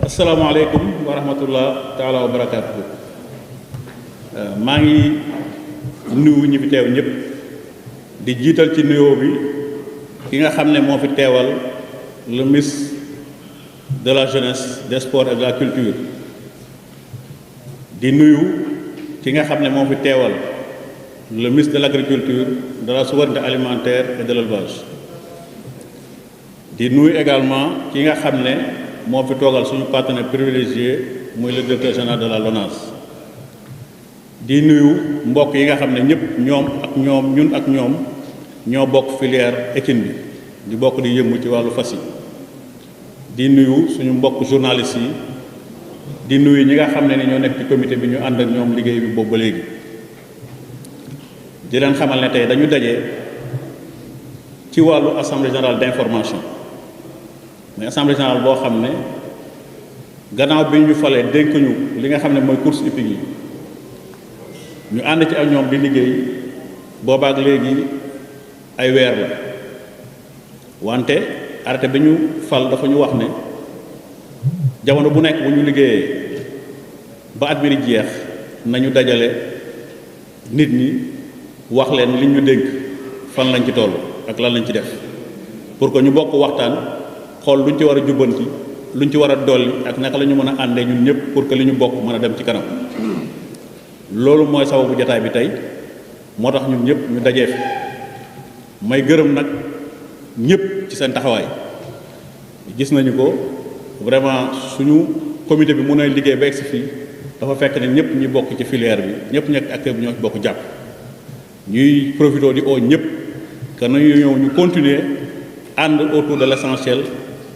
asalaamaaleykum wa rahmatullah taala wa barakaatu. maa ngi nuyu ñi fi teew ñëpp di jiital ci nuyoo bi ki nga xam ne moo fi teewal le ministre de la jeunesse des sports et de la culture di nuyu ki nga xam ne moo fi teewal le ministre de l'agriculture, de la souveraineté alimentaire et de l'élevage di nuyu également ki nga xam ne moo fi toogal suñu partenaire privilégié muy le directeur général de la LONASE di nuyu mbokk yi nga xam ne ñëpp ñun ak ñoom ñoo bokk filière équine bi di bokk di yëngu ci wàllu fas yi di nuyu suñu mbokk journalistes yi di nuyu ñi nga xam ne ni ñoo nekk ci comité bi ñu ànd ak ñoom liggéey bi boobu ba léegi di leen xamal ne tey dañu daje ci wàllu assemblée générale d'information mais assemblée générale boo xam ne gannaaw bi ñu falee dénk ñu li nga xam ne mooy course hippique yi ñu ànd ci ak ñoom di liggéey boobaak léegi ay weer la wante arrêté bi ñu fal dafa ñu wax ne jamono bu nekk bu ñu liggéeyee ba at bi di jeex nañu dajale nit ñi wax leen liñ ñu dénk fan lañ ci toll ak lan lañ ci def pour que ñu bokk waxtaan xool luñ ci war a jubbanti luñ ci war a dolli ak naka la ñu mën a àndee ñun ñëpp pour que li ñu bokk mën a dem ci kanam loolu mooy sababu jotaay bi tey moo tax ñun ñëpp ñu dajee fi may gërëm nag ñëpp ci seen taxawaay gis nañu ko vraiment suñu comité bi mun a liggéey ba egsi fii dafa fekk ne ñëpp ñi bokk ci filière bi ñëpp ñekk acteur bi ñoo ci bokk jàpp ñuy profité di oo ñëpp que nañu ñëw ñu continuer ànd autour de l'essentiel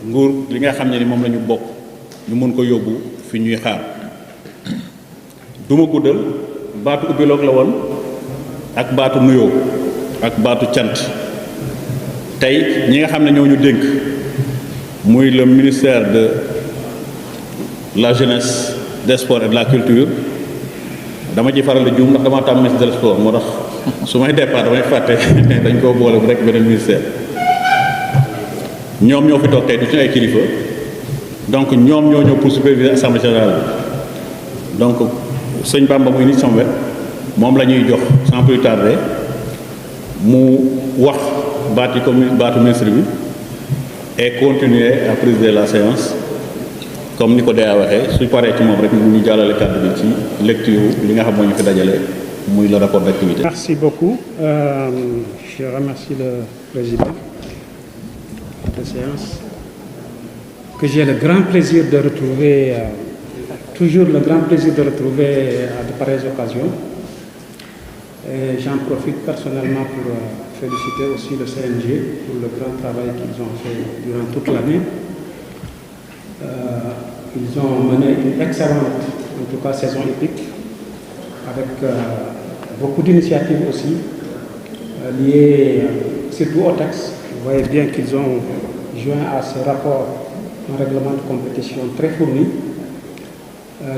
nguur li nga xam ne ni moom la ñu bokk ñu mën ko yóbbu fi ñuy xaar duma guddal baatu ubbiloog la woon ak baatu nuyoo ak baatu cant tey ñi nga xam ne ñoo ñu dénk muy le ministère de la jeunesse des sports et de la culture dama ci faral di juum ndax dama tam ministre des sports moo tax su may départ damay fàtte ne dañ koo boole bu rek beneen ministère ñoom ñoo fi toog tey du ci ay kilifa donc ñoom ñoo ñëw pour superviser assemblée générale bi donc sëñ Bamba muy nit sama wet moom la ñuy jox sans plus tarder mu wax baati comme baatu ministre bi et continuer à présider la séance comme ni ko dee waxee su paree ci moom rek ñu jàllale kàddu bi ci lecture li nga xam moo ñu fi dajale muy le rapport d'activité. Merci beaucoup. Je remercie le président de séance que j'ai le grand plaisir de retrouver, toujours le grand plaisir de retrouver à de pareilles occasions. Et j'en profite personnellement pour féliciter aussi le CNG pour le grand travail qu'ils ont fait durant toute l'année. Ils ont mené une excellente, en tout cas, saison hippique avec beaucoup d'initiatives aussi liées surtout au texte. Vous voyez bien qu'ils ont joint à ce rapport un règlement de compétition très fourni,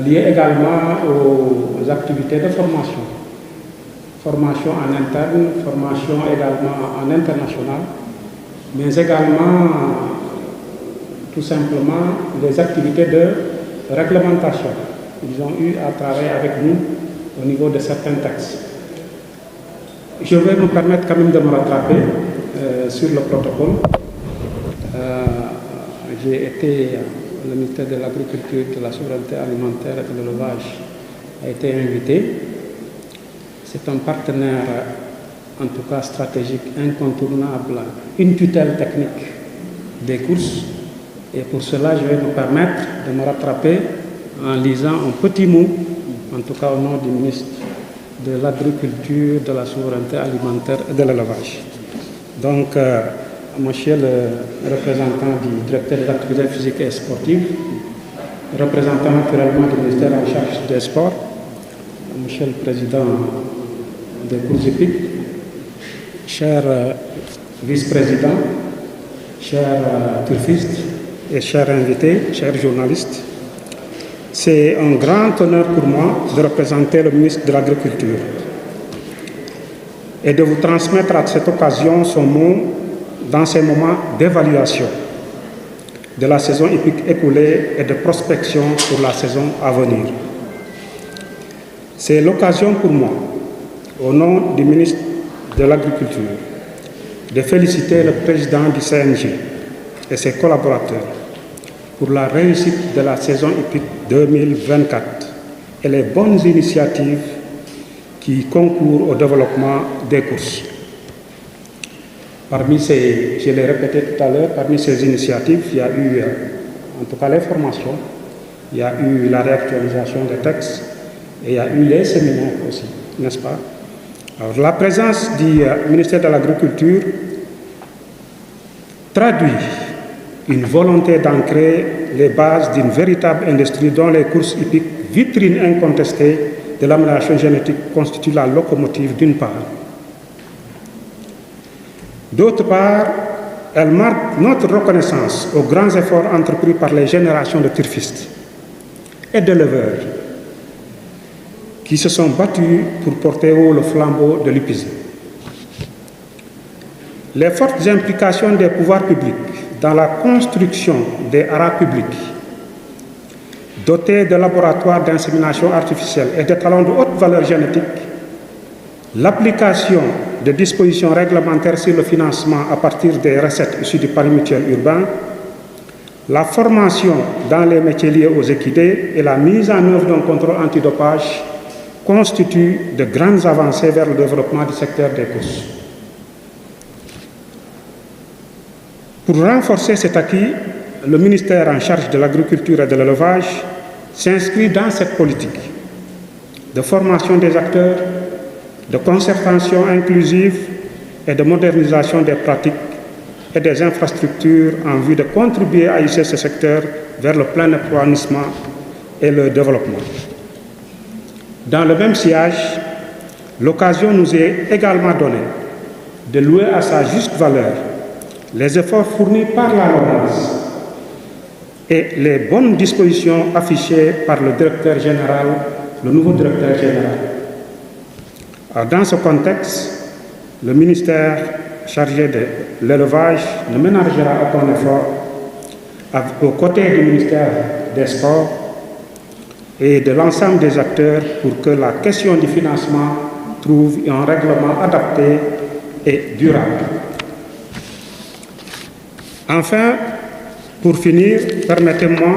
lié également aux activités de formation. Formation en interne, formation également en international, mais également tout simplement les activités de réglementation. Ils ont eu à travailler avec nous au niveau de certains textes. Je vais me permettre quand même de me rattraper sur le protocole. J'ai été, le ministère de l'Agriculture, de la Souveraineté alimentaire et de l'Élevage a été invité. C'est un partenaire, en tout cas stratégique, incontournable, une tutelle technique des courses. Et pour cela, je vais me permettre de me rattraper en lisant un petit mot, en tout cas au nom du ministre de l'Agriculture, de la Souveraineté alimentaire et de l'Élevage. Donc, monsieur le représentant du directeur des activités physiques et sportives, représentant naturellement du ministère en charge des sports, monsieur le président des courses hippiques, cher vice-président, chers turfistes et chers invités, chers journalistes, c'est un grand honneur pour moi de représenter le ministre de l'Agriculture et de vous transmettre à cette occasion son mot dans ces moments d'évaluation. de la saison hippique écoulée et de prospection pour la saison à venir. C'est l'occasion pour moi, au nom du ministre de l'Agriculture, de féliciter le président du CNG et ses collaborateurs pour la réussite de la saison hippique 2024 et les bonnes initiatives qui concourent au développement des courses. Parmi ces, je l'ai répété tout à l'heure, parmi ces initiatives, il y a eu, en tout cas les formations, il y a eu la réactualisation des textes et il y a eu les séminaires aussi, n'est-ce pas? Alors, la présence du ministère de l'Agriculture traduit une volonté d'ancrer les bases d'une véritable industrie dont les courses hippiques, vitrine incontestée de l'amélioration génétique, constituent la locomotive d'une part. D'autre part, elle marque notre reconnaissance aux grands efforts entrepris par les générations de turfistes et d'éleveurs qui se sont battus pour porter haut le flambeau de l'hippisme. Les fortes implications des pouvoirs publics dans la construction des haras publics, dotés de laboratoires d'insémination artificielle et de talons de haute valeur génétique, l'application de dispositions réglementaires sur le financement à partir des recettes issues du pari mutuel urbain, la formation dans les métiers liés aux équidés et la mise en œuvre d'un contrôle antidopage constituent de grandes avancées vers le développement du secteur des courses. Pour renforcer cet acquis, le ministère en charge de l'agriculture et de l'élevage s'inscrit dans cette politique de formation des acteurs, de concertation inclusive et de modernisation des pratiques et des infrastructures en vue de contribuer à hisser ce secteur vers le plein épanouissement et le développement. Dans le même sillage, l'occasion nous est également donnée de louer à sa juste valeur les efforts fournis par la LONASE et les bonnes dispositions affichées par le directeur général, le nouveau directeur général. Alors, dans ce contexte, le ministère chargé de l'élevage ne ménagera aucun effort aux côtés du ministère des Sports et de l'ensemble des acteurs pour que la question du financement trouve un règlement adapté et durable. Enfin, pour finir, permettez-moi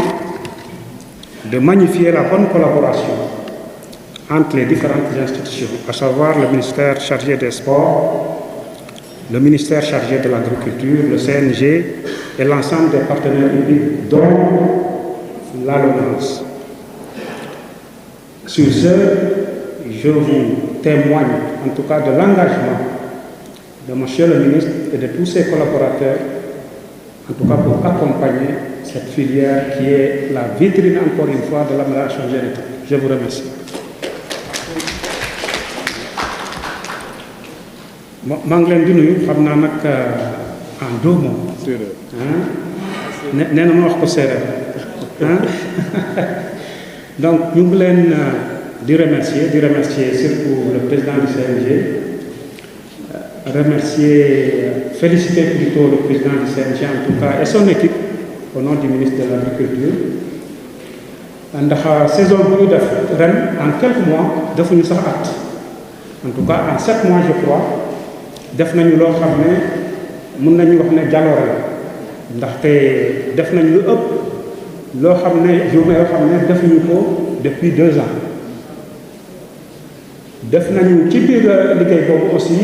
de magnifier la bonne collaboration entre les différentes institutions, à savoir le ministère chargé des Sports, le ministère chargé de l'Agriculture, le CNG et l'ensemble des partenaires publics, dont la LONASE. Sur ce, je vous témoigne en tout cas de l'engagement de monsieur le ministre et de tous ses collaborateurs, en tout cas pour accompagner cette filière qui est la vitrine, encore une fois, de l'amélioration génétique. Je vous remercie. maa ngi leen di nuyu xam naa nag en deux mots. nee na ma wax ko séeréer donc ñu ngi leen di remercier surtout le président du CNG, féliciter plutôt le président du CNG en tout cas et son équipe au nom du ministre de l'Agriculture ndax saison bu ñu def ren en quelques mois defuñu sax at en tout cas en 7 mois je crois def nañu loo xam ne mën nañu wax ne jaloore la ndaxte def nañ lu ëpp loo xam ne journée yoo xam ne defuñu ko depuis 2 ans def nañu ci biir liggéey boobu aussi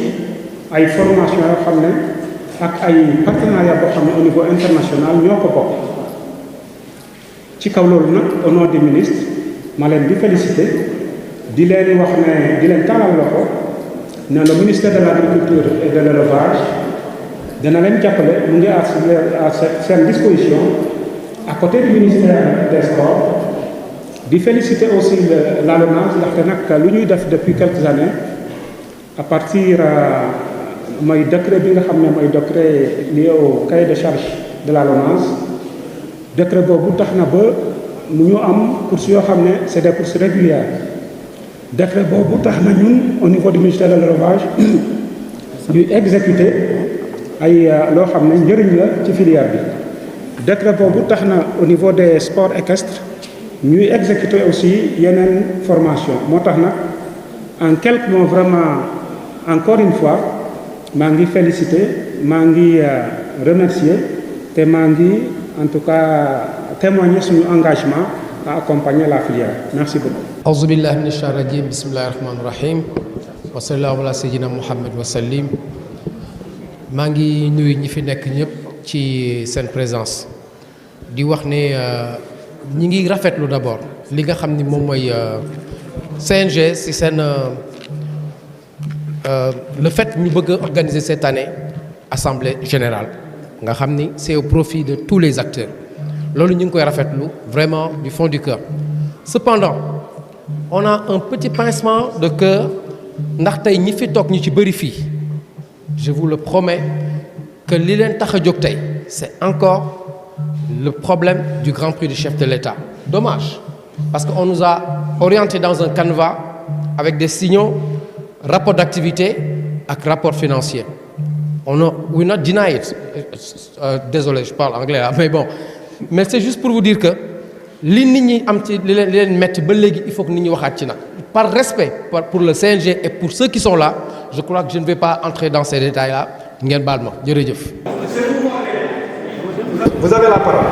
ay formation yoo xam ne ak ay partenariat boo xam ne au niveau international ñoo ko bokk ci kaw loolu nag au nom du ministre ma leen di féliciter di leen wax ne di leen taalal loxo ne le ministère de l'Agriculture et de l'Élevage dana leen jàppale mu ngi à seen disposition à côté du ministère des Sports di féliciter aussi la LONASE ndaxte nag lu ñuy def depuis quelques années à partir mooy décret bi nga xam ne mooy décret lié au cahier de charge de la LONASE décret boobu tax na ba mu ñu am courses yoo xam ne c'est des courses régulières décret boobu tax na ñun au niveau du ministère de l'élevage ñuy exécuter ay loo xam ne njëriñ la ci filière bi décret boobu tax na au niveau des sports équestres ñuy exécuter aussi yeneen formation moo tax nag en quelques mots vraiment encore une fois maa ngi féliciter maa ngi remercier te maa ngi en tout cas témoigner suñu engagement à accompagner la filière merci beaucoup. auzu billahi mina shaytaani rajim bismillahi rahmaani rahim wa sallallahu ala sayyidina muhammad wa sallim. maa ngi nuyu ñi fi nekk ñëpp ci seen présence di wax ne ñi ngi rafetlu d'abord li nga xam ni moom mooy CNG ci seen le fait ñu bëgg a organiser cette année assemblée générale nga xam ni c'est au profit de tous les acteurs loolu ñu ngi koy rafetlu vraiment du fond du cœur. Cependant on a un petit pincement de cœur ndax tey ñi fi toog ñu ci bëri fii je vous le promets que li leen tax a jóg tey c'est encore le problème du Grand Prix du chef de l'État. Dommage parce qu'on nous a orientés dans un canevas avec des signaux rapport d'activité ak rapport financier. We not deny it. Désolé, je parle anglais là, mais bon. Mais c'est juste pour vous dire que li nit ñi am ci li leen metti ba léegi il faut que nit ñi waxaat ci nag. Par respect pour le CNG et pour ceux qui sont là, je crois que je ne vais pas entrer dans ces détails-là. ngeen baal ma jërëjëf. Vous avez la parole.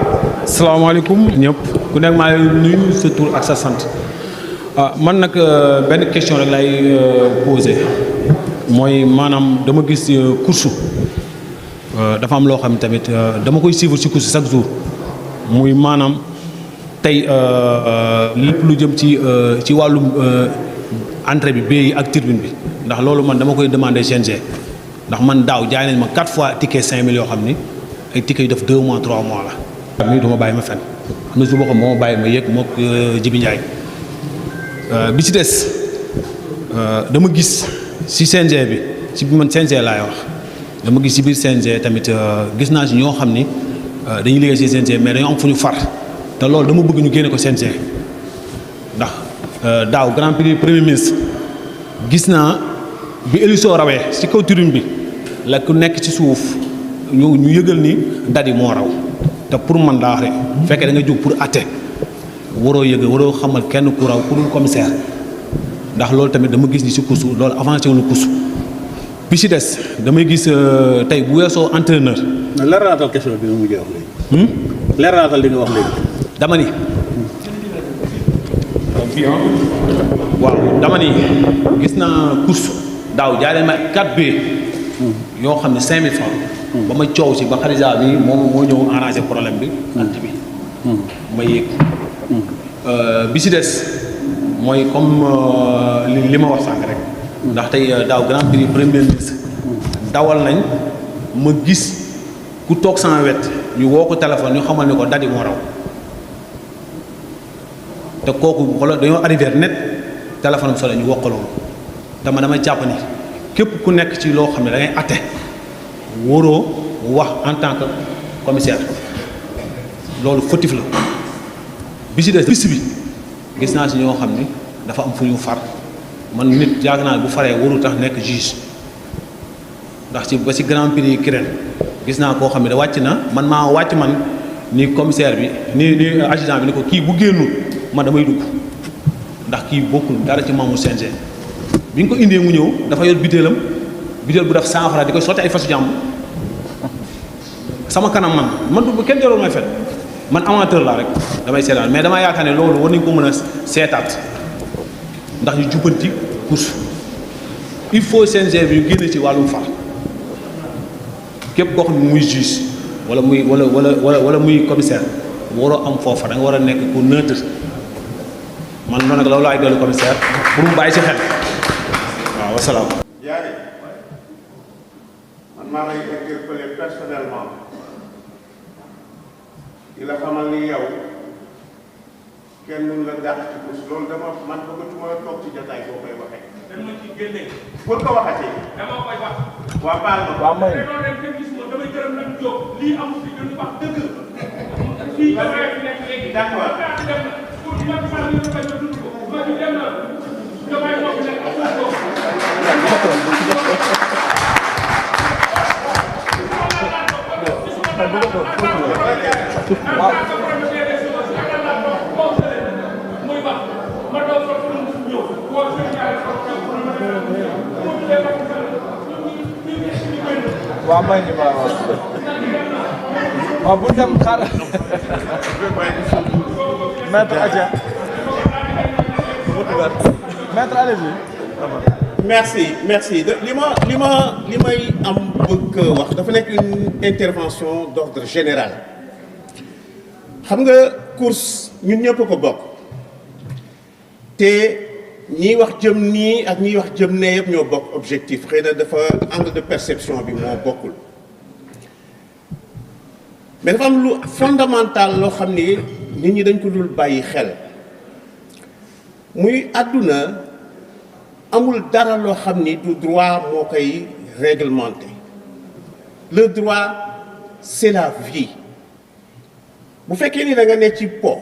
salaamaaleykum ñëpp ku nekk maa ngi nuyu sa tur ak sa sant man nag benn question rek lay poser mooy maanaam dama gis course dafa am loo xam tamit dama koy suivre ci course chaque jour muy maanaam tey lépp lu jëm ci wàllum entrée bi billets yi ak tribune bi ndax loolu man dama koy demander CNG ndax man daaw jaay nañ ma 4 fois ticket 5000 yoo xam ni ay ticket yu def 2 mois 3 mois la. mii du ma bàyyi ma fen am na su ma xam moo ma bàyyi ma yëg mook Jibi Ndiaye bi ci des dama gis ci CNG bi ci bi man CNG laay wax dama gis ci biir CNG tamit gis naa ci ñoo xam ni dañuy liggéey ci CNG mais dañoo am fu ñu far te loolu dama bëgg ñu génne ko CNG ndax daaw grand prix premier ministre gis naa bi élection rawee ci kaw tribune bi la ku nekk ci suuf ñu yëgal ni dadi moo raw te pour man daa wax rek bu fekkee da nga jóg pour atte waroo yëgal waroo xamal kenn ku raw ku dul commissaire ndax loolu tamit dama gis ni ci course loolu avancé wuñu course bi ci des damay gis tey bu weesoo entraîneur. leeralaatal question bi nga mujjee wax léegi. leeralaatal li nga wax léegi. dama ni. waaw dama ni gis naa course daaw jaaree ma 4 billets yoo xam ne 5000 francs ba ma coow ci ba xarisa bi moom moo ñëw arranger problème bi ant bi ma yéeg bi ci des mooy comme li ma wax sànq rek ndax tey daaw grand prix premier ministre dawal nañ ma gis ku toog sama wet ñu woo ko téléphone ñu xamal ni ko dadi moo raw te kooku xoolal dañoo arrivé net téléphone am solo ñu woo ko loolu dama damay jàpp ni képp ku nekk ci loo xam ne da ngay atte waroo wax en tant que commissaire loolu fautif la bi ci des liste bi gis naa si ñoo xam ni dafa am fu ñu far man nit yàgg naa bu faree warul tax nekk juge ndax ci ba ci grand prix Kirène gis naa koo xam ne da wàcc na man maa wàcc man ni commissaire bi ni adjudant bi ni ko kii bu génnul man damay dugg ndax kii bokkul dara ci membre CNG bi nga ko indee mu ñëw dafa yor bitéelam bitéel bu def 100 francs di koy sotti ay fasu jàmm sama kanam man du kenn jarul may fet man amateur laa rek damay seetaan mais damaa yaakaar ne loolu war nañ ko mën a seetaat ndax ñu jubbanti course il faut CNG bi ñu génne ci wàllum far képp koo xam ne muy juge wala muy commissaire waroo am foofa da nga war a nekk ku neutre man noonu nag loolu laay dolli commissaire pour mu bàyyi ci xel waaw wasalaam. Diané man maa lay interpeller personnellement di la xamal ni yow kenn mënu la dàq ci bés loolu dama man bëggatuma la toog ci jotaay boo koy waxee. dama ci génne. pour ko waxatee. dama koy wax. waa baal ma. waaw may. damay gërëm nag Diop lii amu fi dañu wax dëgg. fii damay fi nekk léegi. d'accord. D'accord. waaw may ni waaw waaw bu dem xaar maître Adja maître allez-y. merci li may am bëgg wax dafa nekk une intervention d'ordre général xam nga course ñun ñëpp ko bokk te ñiy wax jëm nii ak ñiy wax jëm nee yëpp ñoo bokk objectif xëy na dafa angle de perception bi moo bokkul mais dafa am lu fondamental loo xam ni nit ñi dañ ko dul bàyyi xel muy àdduna amul dara loo xam ni du droit moo koy réglementé le droit c'est la vie bu fekkee ni da nga ne ci po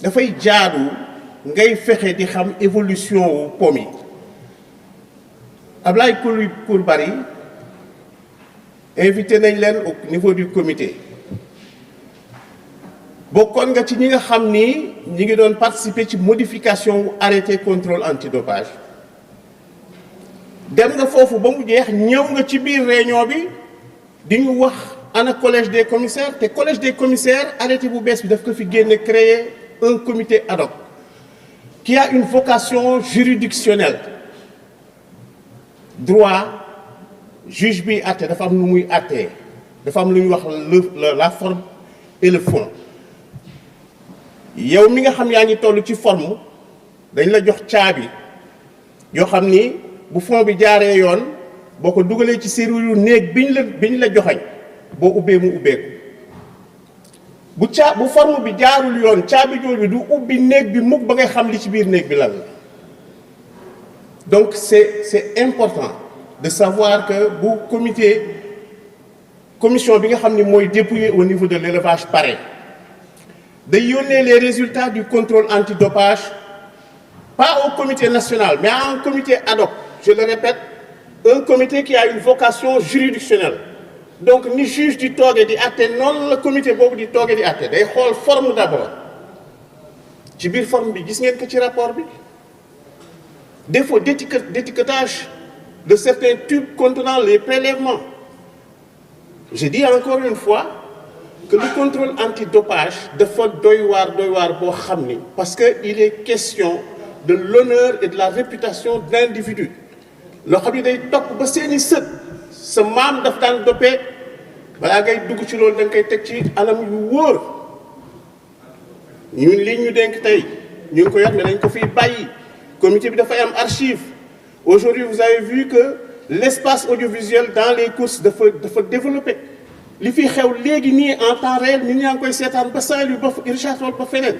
dafay jaadu ngay fexe di xam évolution wu po mi Ablaye Coulibaly invité nañ leen au niveau du comité bokkoon nga ci ñi nga xam ni ñi ngi doon participer ci modification wu arrêté contrôle antidopage dem nga foofu ba mu jeex ñëw nga ci biir réunion bi di ñu wax ana collège des commissaires te collège des commissaires arrêté bu bees bi daf ko fi génne créer un comité ad hoc qui a une vocation juridictionnelle droit juge bi àtte dafa am lu muy àttee dafa am lu ñuy wax la forme et le fond yow mi nga xam yaa ngi toll ci forme dañ la jox caabi yoo xam ni bu fond bi jaaree yoon boo ko dugalee ci serrure néeg biñ la joxañ boo ubbee mu ubbeeku bu forme bi jaarul yoon caabi jooju bi du ubbi néeg bi mukk ba ngay xam li ci biir néeg bi lan la donc c'est important de savoir que bu commission bi nga xam ni mooy dépouillé au niveau de l'élevage pare day yónnee les résultats du contrôle antidopage pas au comité national mais à un comité ad hoc je le répète un comité qui a une vocation juridictionnelle donc ni juge di toogee di àtte noonu la comité boobu di toogee di àtte day xool forme d'abord ci biir forme bi gis ngeen ko ci rapport bi défaut d'étiquetage de certains tubes contenant les prélèvements je dis encore une fois que le contrôle antidopage dafa doy waar boo xam ni parce que il est question de l'honneur et de la réputation d'individus loo xam ni day topp ba seeni sët sa maam daf daan dopee balaa ngay dugg ci loolu da nga koy teg ci anam yu wóor ñun li ñu dénk tey ñu ngi ko yor mais dañ ko fiy bàyyi comité bi dafay am archive aujourd'hui vous avez vu que l'espace audiovisuel dans les courses dafa développé li fi xew léegi nii en temps réel nit ñaa ngi koy seetaan ba Saint-Louis ba Richard Toll ba feneen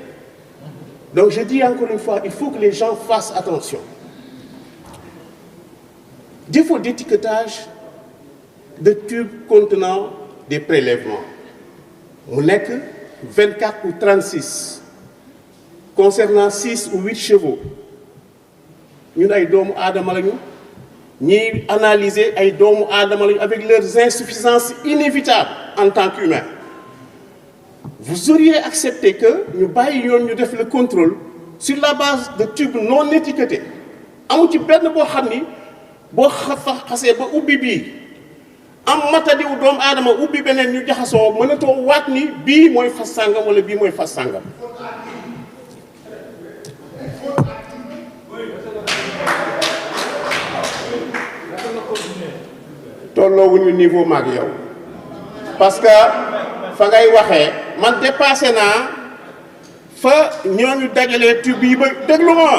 donc je dis encore une fois il faut que les gens fassent attention défaut d'étiquetage de tubes contenant des prélèvements mu nekk 24 ou 36 concernant 6 ou 8 chevaux ñun ay doomu aadama lañu ñiy analyser ay doomu aadama lañu avec leurs insuffisances inévitables en tant qu'humains vous auriez accepté que ñu bàyyi yoon ñu def le contrôle sur la base de tubes non étiquetés amu ci benn boo xam ni boo xasee ba ubbi bii am matadiwu doomu aadama ubbi beneen ñu jaxasoo mënatoo waat ni bii mooy fas sàngam wala bii mooy fas sàngam tolloowuñu niveau maag yow parce que fa ngay waxee man dépassé naa fa ñooñu dajalee tube yi ba déglu ma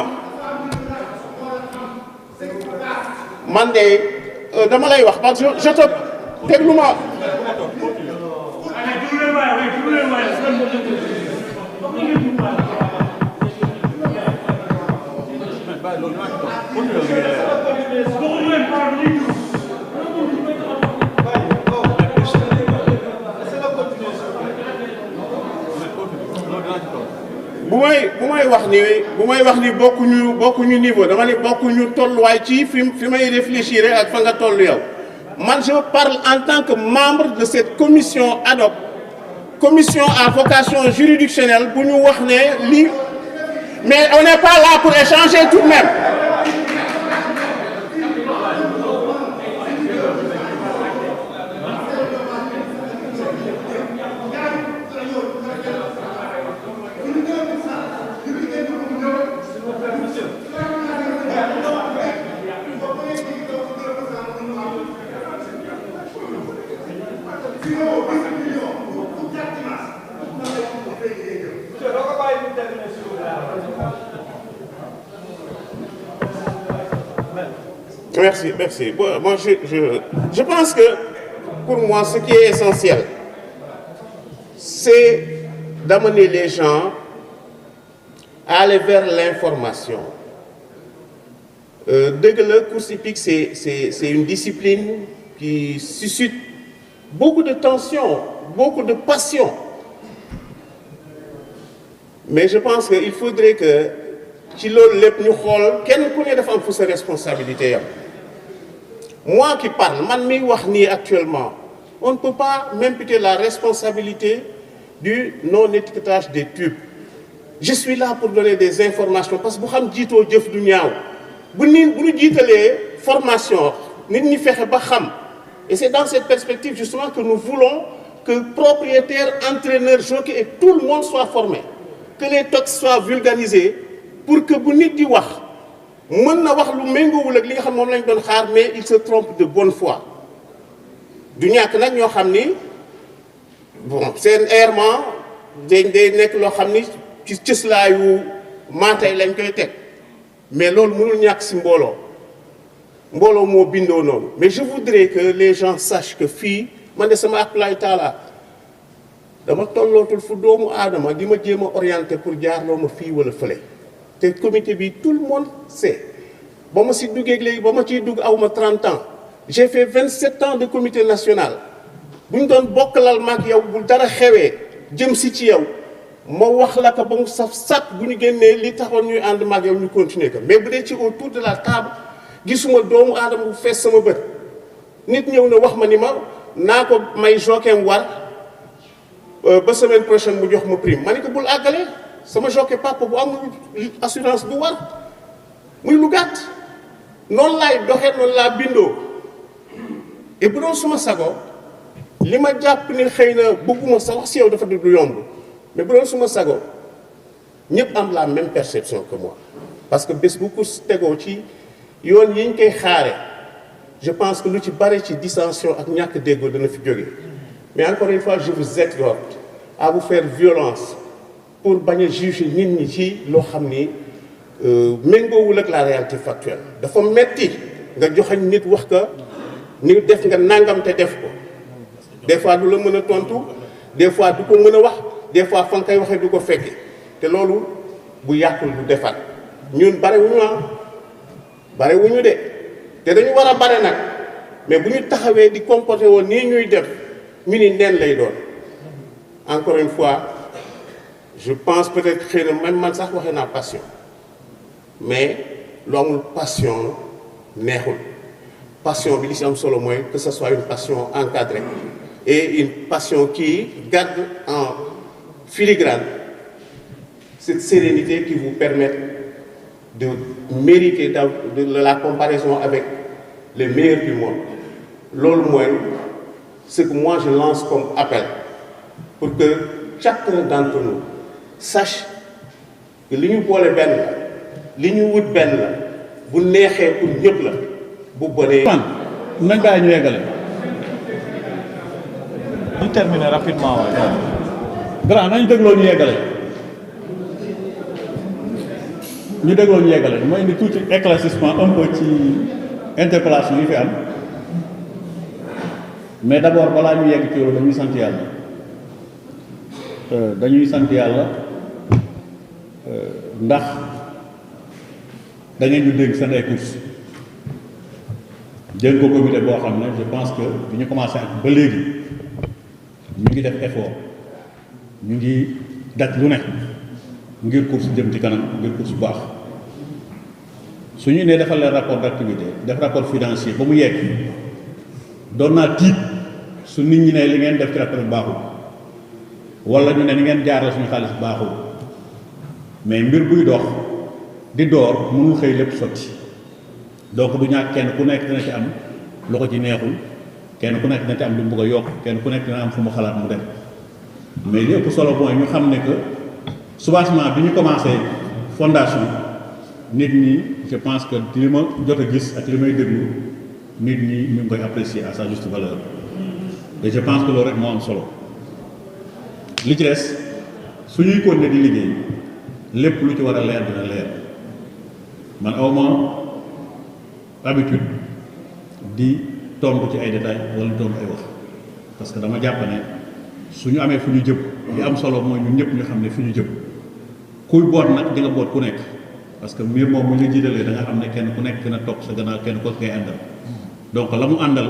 man de dama lay wax parce que je te déglu ma bu may wax ni bokkuñu niveau dama ne bokkuñu tolluwaay ci fi may réfléchir ak fa nga toll yow man je parle en tant que membre de cette commission ad hoc commission à vocation juridictionnelle pour nous wax ne lii mais on n'est pas là pour échanger tout de même. Merci, merci. Bon, moi, je pense que pour moi, ce qui est essentiel, c'est d'amener les gens à aller vers l'information. Dès que le course hippique, c'est une discipline qui suscite beaucoup de tension, beaucoup de passion. Mais je pense qu'il faudrait que ci loolu lépp ñu xool kenn ku ne dafa am fu sa responsabilité yam. Moi qui parle, man mi wax nii actuellement, on ne peut pas m'imputer la responsabilité du non-étiquetage des tubes. Je suis là pour donner des informations parce que bu xam jiitoo jëf du ñaaw bu ñu jiitalee formation nit ñi fexe ba xam. Et c'est dans cette perspective justement que nous voulons que propriétaires, entraîneurs, jockeys et tout le monde soit formé, que les textes soient vulgarisés pour que bu nit di wax mën na wax lu méngoowul ak li nga xam moom lañ doon xaar mais il se trompe de bonne foi. du ñàkk nag ñoo xam ni bon seen errement day nekk loo xam ni ci cëslaayu maatay lañ koy teg mais loolu mënul ñàkk si mbooloo moo bindoo noonu. Mais je voudrais que les gens sachent que fii man de sama akulaay taala dama tollootul fu doomu aadama di ma jéem a orienté pour jaarloo ma fii wala fële te comité bi tout le monde sait ba ma si duggee léegi ba ma ciy dugg aw ma 30 ans j'ai fait 27 ans de comité national bu ñu doon bokkalal maag yow bu dara xewee jëm si ci yow ma wax la ko ba mu saf sàkk bu ñu génnee li taxoon ñuy ànd maag yow ñu continuer ko mais bu dee ci autour de la table gisuma doomu aadama bu fees sama bët nit ñëw na wax ma ni ma naa ko may jokeem war ba semaine prochaine mu jox ma prime ma ne ko bul àggale sama jockey papa bu amul assurance bu war muy lu gàtt noonu laay doxee noonu laa bindoo et bu doon suma sago li ma jàpp ni xëy na bëgguma sa wax si yow dafa du yomb mais bu doon suma sago ñëpp am la même perception que moi parce que bés bu course tegoo ci yoon yi ñu koy xaare je pense que lu ci bare ci dissension ak ñàkk déggoo dana fi jóge mais encore une fois je vous exhorte à vous faire violence pour bañ a juger nit ñi ci loo xam ni méngoowul ak la réalité factuelle dafa metti nga joxañ nit wax ka ni def nga nangam te def ko des fois du la mën a tontu des fois du ko mën a wax des fois fa nga koy waxee du ko fekke te loolu bu yàqul du defaat ñun bare wuñu de te dañu war a bare nag mais bu ñu taxawee di comporté woon nii ñuy def ñu ni neen lay doon encore une fois je pense peut-être xëy na même man sax waxee naa passion mais lu amul passion neexul passion bi li ci am solo mooy que ce soit une passion encadrée et une passion qui garde en filigrane cette sérénité qui vous permet de mériter de la comparaison avec les meilleurs du monde. Loolu mooy ce que moi je lance comme appel pour que chacun d'entre nous sache que li ñu boole benn la li ñu wut benn la bu neexee pour ñëpp la bu bonee. nañ bàyyi ñu yeggale. ñu terminer rapidement waaye. grand nañ dégloo ñu yeggale. ñu dégloo ñu yeggale mooy indi tuuti éclaircissement un peu ci interpellation yi fi am mais d'abord balaa ñu yegg ci loolu dañuy sant yàlla ndax da ngeen ñu dégg seen ay courses jël ko comité boo xam ne je pense que bi ñu commencé ak ba léegi ñu ngi def effort ñu ngi daj lu ne ngir course jëm ci kanam ngir course bu baax su ñu nee defal leen rapport d'activité def rapport financier ba mu yegg doon naa tiit su nit ñi ne li ngeen def ci rapport bu baaxul wala ñu ne ni ngeen jaarale suñu xaalis baaxul mais mbir buy dox di door mënul xëy lépp sotti donc du ñàkk kenn ku nekk dina ci am lu ko ci neexul kenn ku nekk dina ci am lu mu bëgg a yokk kenn ku nekk dina am fu mu xalaat mu dem mais li ëpp solo mooy ñu xam ne que soubassement bi ñu commencé fondation nit ñi je pense que li ma jot a gis ak li may déglu nit ñi ñu ngi koy apprécier à sa juste valeur et je pense que loolu rek moo am solo li ci des suñuy continuer di liggéey lépp lu ci war a leer dina leer man awma habitude di tontu ci ay détails wala tontu ay wax parce que dama jàpp ne su ñu amee fu ñu jëm li am solo mooy ñun ñëpp ñu xam ne fu ñu jëm kuy boot nag di nga boot ku nekk parce que mbir moom bu ñu jiitalee da nga xam ne kenn ku nekk dina topp sa gannaaw kenn ko ngay àndal donc la mu àndal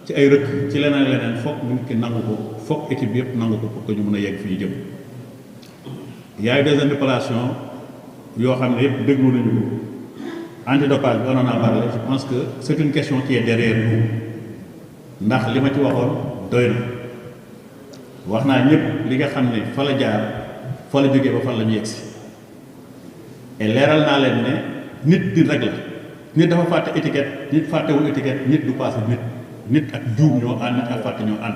ci ay rëkk ci leneen foog nit ki nangu ko foog équipe bi yëpp nangu ko pour que ñu mën a yegg fi ñu jëm y a eu des interpellations yoo xam ne yëpp déglu nañu ko antidopage bi on en a parlé je pense que c'est une question qui est derrière nous ndax li ma ci waxoon doy na wax naa ñëpp li nga xam ne fa la jaar fa la jógee ba fan la ñu yegsi et leeral naa leen ne nit rek la nit dafa fàtte étiquette nit fàttewul étiquette nit du passé nit ak juum ñoo ànd nit ak fàtte ñoo ànd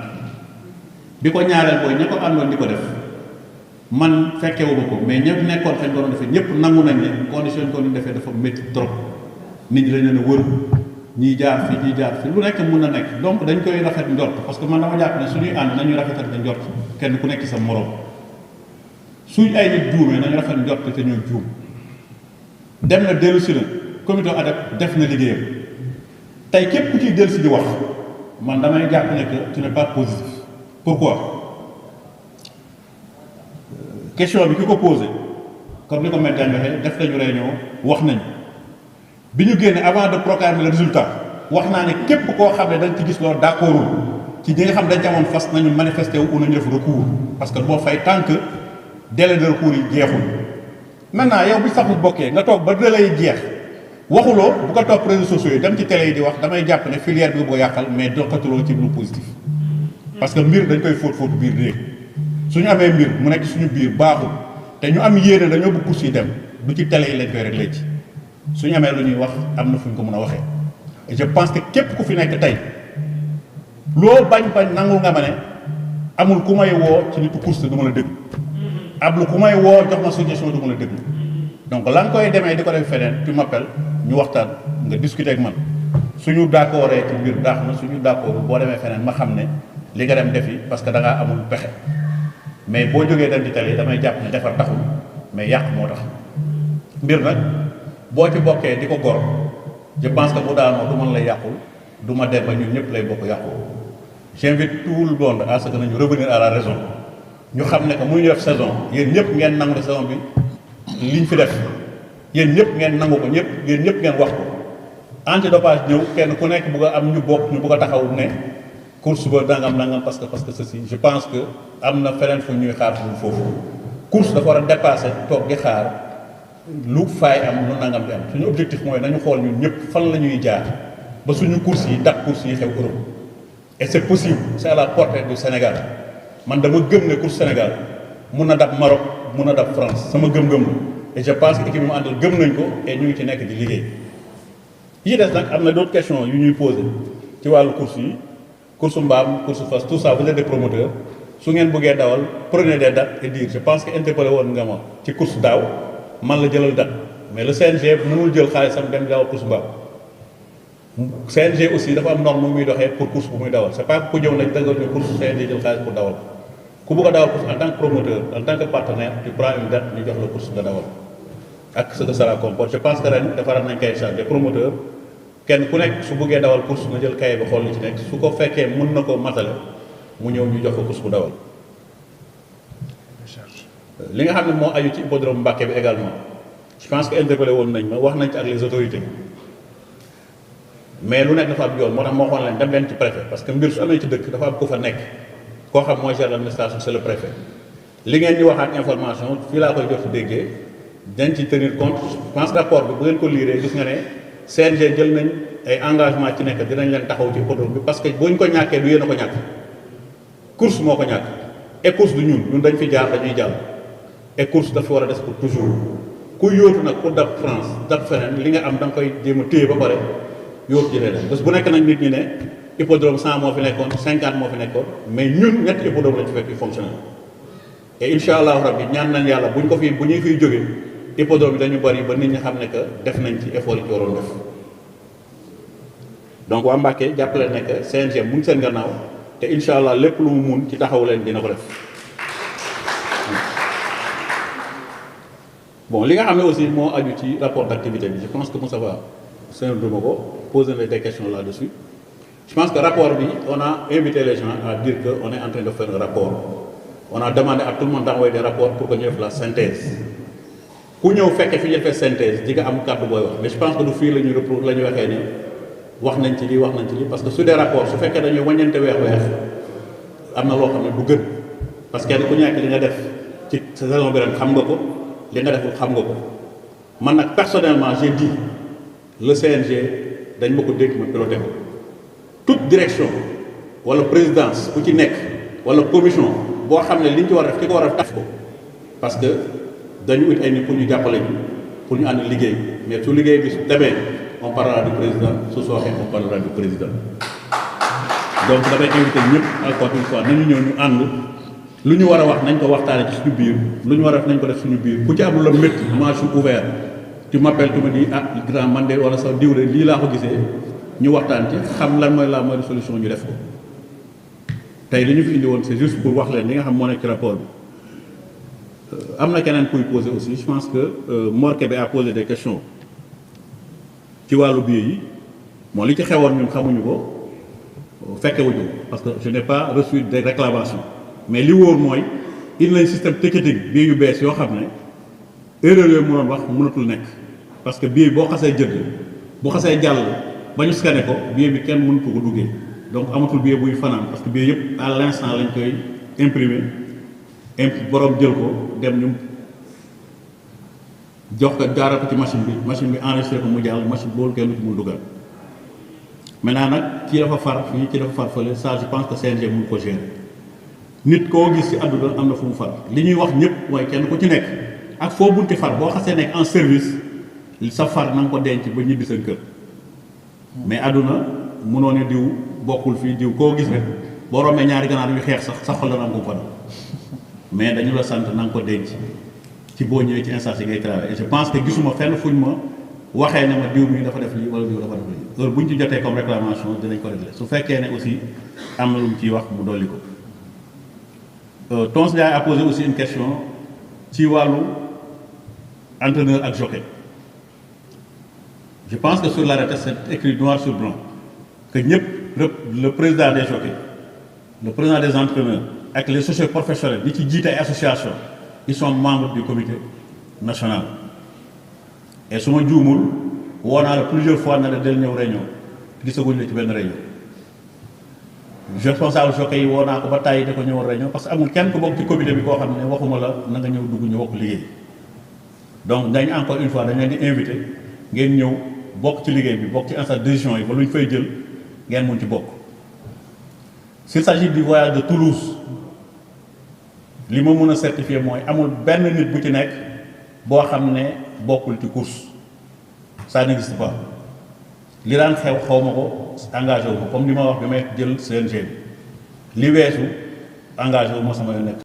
bi ko ñaareel booy ña ko àndoon di ko def man fekkewuma ko mais ñëpp nekkoon fañ ko doon defee ñëpp nangu nañ ne condition ko doon defee dafa métti trop nit ñi dañ leen a wër ñii jaar fii ñii jaar fii lu nekk mun na nekk donc dañ koy rafet njort parce que man dama jàpp ne suñuy ànd nañuy rafetal te njort kenn ku nekk sa morom suñ ay nit juumee nañu rafet njort te ñoo juum dem na dellu si na comité ad hoc def na liggéeyam tey képp ku ciy dellu si di wax man damay jàpp ne que tu n'es pas positif pourquoi question bi ki ko posé comme ni ko médecin waxee def nañu réunion wax nañu bi ñu génne avant de proclamer le résultat wax naa ne képp koo xam ne dañ ci gis loolu d'accordul ci ñi nga xam dañ ci amoon fas nañu manifester wu nañu def recours parce que boo fay tant que délai de recours yi jeexul maintenant yow bi saxul bokkee nga toog ba délai yi jeex waxuloo bu ko topp réseaux sociaux yi dem ci télé yi di wax damay jàpp ne filière bi boo yàqal mais doxatuloo ci lu positif parce que mbir dañ koy fóot biir réeg suñu amee mbir mu nekk suñu biir baaxul te ñu am yéene dañoo bëgg course yi dem du ci télé yi lañ koy réglé ci suñu amee lu ñuy wax am na fu ñu ko mën a waxee et je pense que képp ku fi nekk tey loo bañ nangul nga ma ne amul ku may woo ci nitu course du ma la déglu ablu ku may woo jox ma suggestion du ma la déglu donc la nga koy demee di ko def feneen tu m'appelles ñu waxtaan nga discuter ak man suñu d'accordee ci mbir daax na suñu d'accord boo demee feneen ma xam ne li nga dem defi parce que da ngaa amul pexe mais boo jógee dem di télé damay jàpp ne defar taxul mais yàq moo tax mbir nag boo ci bokkee di ko gor je pense que bu daanoo du mën lay yàqul du ma dem ba ñun ñëpp lay bokk yàqul j'invite tout le monde à ce que nañu revenir à la raison ñu xam ne que muy ñu def saison yéen ñëpp ngeen nangu ne saison bi liñ fi def yéen ñëpp ngeen nangu ko yéen ñëpp ngeen wax ko antidopage ñëw kenn ku nekk bëgg a am ñu bokk ñu bëgg a taxaw ne course ba nangam parce que ceci je pense que am na feneen fu ñuy xaar fu foofu course dafa war a dépasser toog di xaar lu faay am lu nangam di am suñu objectif mooy nañu xool ñun ñëpp fan la ñuy jaar ba suñu course yi dab course yi xew Europe et c'est possible c'est à la portée du Sénégal man dama gëm ne course Sénégal mun na dab Maroc mun na dab France sama gëm-gëm la et je pense que équipe mu àndal gëm nañ ko et ñu ngi ci nekk di liggéey yi des nag am na d'autres questions yu ñuy poser ci wàllu course yi course mbaam course fas tout ça vous êtes des promoteurs su ngeen bëggee dawal prenez des dates et dire je pense que interpellé woon nga ma ci course daaw man la jëlal date mais le CNG mënul jël xaalisam dem dawal course mbaam CNG aussi dafa am norme muy doxee pour course bu muy dawal c'est pas ku ñëw nañ dëggal ñu course CNG jël xaalis pour dawal ku bëgg a dawal course en tant que promoteur en tant que partenaire tu prends une date ñu jox la course nga dawal ak ce que cela comporte je pense que ren defaral nañ kay charge des promoteurs kenn ku nekk su bëggee dawal course na jël kaye bi xool li ci nekk su ko fekkee mën na ko matale mu ñëw ñu jox ko course bu dawal li nga xam ne moo aju ci hippodrome Mbacké bi également je pense que interpellé woon nañ ma wax nañ ci ak les autorités mais lu nekk dafa am yoon moo tax moo xoon leen dem leen ci préfet parce que mbir su amee ci dëkk dafa am ko fa nekk koo xam mooy chef d'administration c'est le préfet li ngeen ñu waxaat information fii laa koy jot déggee dañ ci tenir compte je pense rapport bi bu ngeen ko liiree gis nga ne CNG jël nañ ay engagement ci nekk dinañ leen taxaw ci hippodrome bi parce que boo ñu ko ñàkkee du yéen a ko ñàkk course moo ko ñàkk et course du ñun dañ fi jaar dañuy jàll et course dafa war a des pour toujours ku yóotu nag pour dab France dab feneen li nga am da nga koy jéem a téye ba pare yóotu jëlee dem bés bu nekk nag nit ñi ne hippodrome 100 moo fi nekkoon 50 moo fi nekkoon mais ñun ñetti hippodrome lañ ci fekk yu fonctionnel et incha allahu rabbi ñaan nañ yàlla bu ñuy fiy jógee hippodrome yi dañu bari ba nit ñi xam ne que def nañ ci effort yi ci waroon def donc waa Mbacké jàppale ne que CNG mu ngi seen gannaaw te incha allah lépp lu mu mun ci taxaw leen dina ko def bon li nga xam ne aussi moo aju ci rapport d'activité bi je pense que Moussa Ba seen duma ko poser des questions là-dessus je pense que rapport bi on a invité les gens à dire que on est en train de faire un rapport on a demandé à tout le monde d'envoyer des rapports pour que ñu def la synthèse ku ñëw fekke fi ñu defee synthèse di nga am kàddu booy wax mais je pense que du fii la ñu waxee ni wax nañ ci lii wax nañ ci lii parce que su dee rapport su fekkee dañuy wàññeente weex am na loo xam ne du gën parce que ku nekk li nga def ci saison bi ren xam nga ko li nga deful xam nga ko man nag personnellement j'ai dit le CNG dañ ma ko dégg ma piloté ko toute direction wala présidence ku ci nekk wala commission boo xam ne li ñu ci war a def ki ko war a def ko parce que dañu ut ay nit pour ñu jàppale ñu pour ñu ànd liggéey mais su liggéey bi su demee on parlera du président su sooxee on parlera du président donc damay invité ñëpp encore une fois nañu ñëw ñu ànd lu ñu war a wax nañ ko waxtaane ci suñu biir lu ñu war a def nañ ko def suñu biir ku ci am lu la métti moi je suis ouvert tu m'appelles tu me dis ah grand man de wala sax diw de lii laa ko gisee ñu waxtaan ci xam lan mooy la meilleure solution ñu def ko tey li ñu fi indi woon c'est juste pour wax leen li nga xam moo nekk ci rapport bi am na keneen kuy poser aussi je pense que Mor Kébé a posé des questions ci wàllu billet yi bon li ci xewoon ñun xamuñu ko fekkewuñu parce que je n'ai pas reçu des réclamations mais li wóor mooy indi nañ système ticketing billet yu bees yoo xam ne erreur yooyu mënoon wax mënatul nekk parce que billet boo xasee jënd bu xasee jàll ba ñu scanné ko billet bi kenn mënatu ko duggee donc amatul billet buy fanaan parce que billet yëpp à l'instant lañ koy imprimer borom jël ko dem ñu jox ko jaarale ko ci machine bi enregistré ko mu jàll machine boobu kenn du ci mun dugal maintenant nag ci dafa far fii ci dafa far fële ça je pense que CNG mun ko gérer nit koo gis ci àdduna am na fu mu far li ñuy wax ñëpp mooy kenn ku ci nekk ak foo bunti far boo xasee nekk en service sa far na nga ko denc ba ñibbi seen kër mais àdduna mënoo ne diw bokkul fii diw koo gis rek boo rombee ñaari ganaar yu xeex sax xol dana am ko fa mais dañu la sant na nga ko denc ci boo ñëwee ci instance yi ngay travailler et je pense que gisuma fenn fuñ ma waxee ne ma diw mi dafa def lii wala diw dafa def lii heure bu ñu ci jotee comme réclamation dinañ ko régler su fekkee ne aussi am na lu mu ciy wax mu dolli ko. Tons Ndiaye a posé aussi une question ci wàllu entraîneur ak jockey je pense que sur l'arrêté c'est écrit noir sur blanc que ñëpp le président des jockeys le président des entraîneurs ak les socio-professionnels ñi ci jiite ay association ils sont membres du comité national et su ma juumul woo naa la plusieurs fois na la del ñëw réunion gisaguñ la ci benn réunion responsable jockey yi woo naa ko ba tàyyi da ko ñëwoon réunion parce que amul kenn ku bokk ci comité bi koo xam ne waxuma la na nga ñëw dugg ñu bokk liggéey donc dañ encore une fois dañ leen di invité ngeen ñëw bokk ci liggéey bi bokk ci instance de décision yi ba lu ñu fay jël ngeen mun ci bokk. S'il s'agit du voyage de Toulouse li ma mën a certifier mooy amul benn nit bu ci nekk boo xam ne bokkul ci course ça n'existe pas li daan xew xaw ma ko engagé wu ma comme li ma wax bi may jël CNG bi li weesu engagé wu ma sama yoon nekk